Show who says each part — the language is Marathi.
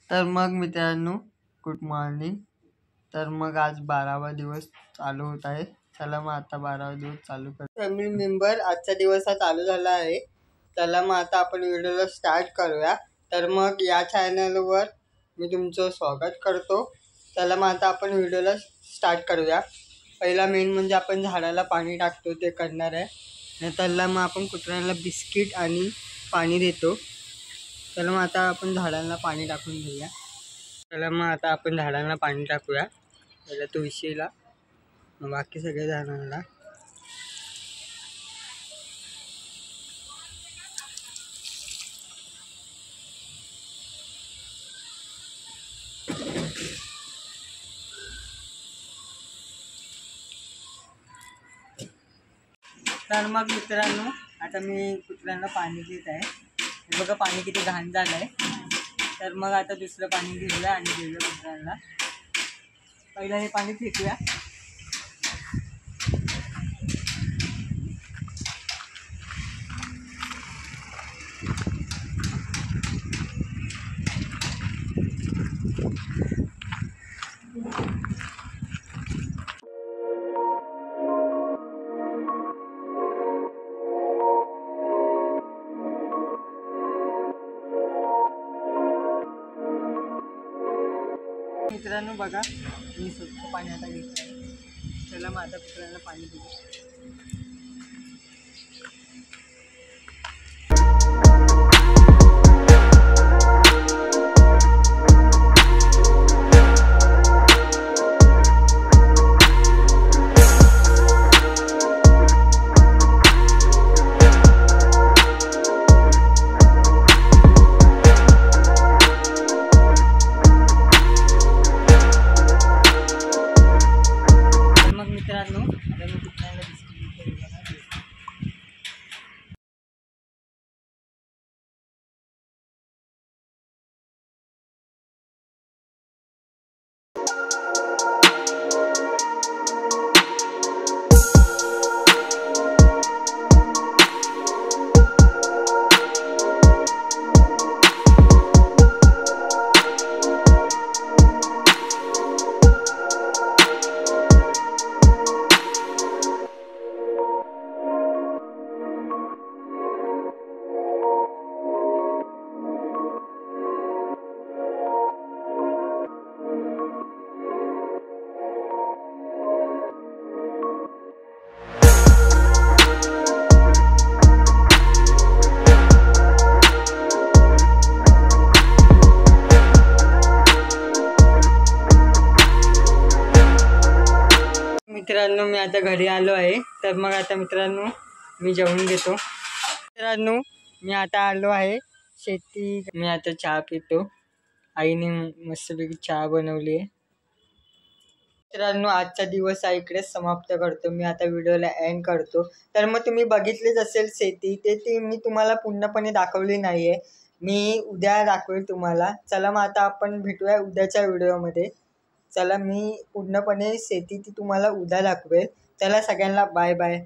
Speaker 1: तर मग मित्रांनो, गुड मॉर्निंग. तर मग आज 12वा दिवस चालू होत आहे. चला मग आता 12वा दिवस चालू करतो. फॅमिली मेंबर, आजचा दिवस हा चालू झाला आहे. चला मग आता आपण व्हिडिओला स्टार्ट करूया. तर मग या चॅनलवर मी तुमचं स्वागत करतो. चला मग आता आपण व्हिडिओला स्टार्ट करूया. पहिला मेन म्हणजे आपण झाडाला पाणी टाकतो ते करणार आहे. नंतरला मग आपण कुत्र्याला बिस्किट आणि पाणी देतो. चला मग आता आपण झाडांना पाणी टाकून घेऊया. चला मग आता आपण झाडांना पाणी टाकूया. पहिला तुळशीला, मग बाकी सगळ्या झाडांना. तर मग मित्रांनो, आता मी कुत्र्यांना पाणी देत आहे. हे बघा पाणी किती घाण झालं आहे. तर मग आता दुसरं पाणी घेऊया आणि देऊया कुत्र्यांना. पहिलं हे पाणी फेकूया. मित्रांनो बघा, मी स्वच्छ पाणी आता घेत आहे. चला मग आता कुत्र्यांना पाणी देऊ. मित्रांनो, आता मी कुत्र्याला बिस्किट देतो. मित्रांनो, मी आता घरी आलो आहे. तर मग आता मित्रांनो मी जेवून घेतो. मित्रांनो, मी आता आलो आहे शेती. मी आता चहा पितो. आईने मस्तपैकी चहा बनवली आहे. मित्रांनो, आजचा दिवस इकडेच समाप्त करतो. मी आता व्हिडिओला एंड करतो. तर मग तुम्ही बघितलेच असेल शेती, ती मी तुम्हाला पूर्णपणे दाखवली नाही आहे. मी उद्या दाखवेल तुम्हाला. चला मग आता आपण भेटूया उद्याच्या व्हिडिओमध्ये. चला, मी पूर्णपणे शेती ती तुम्हाला उद्या दाखवेल. चला सगळ्यांना बाय बाय.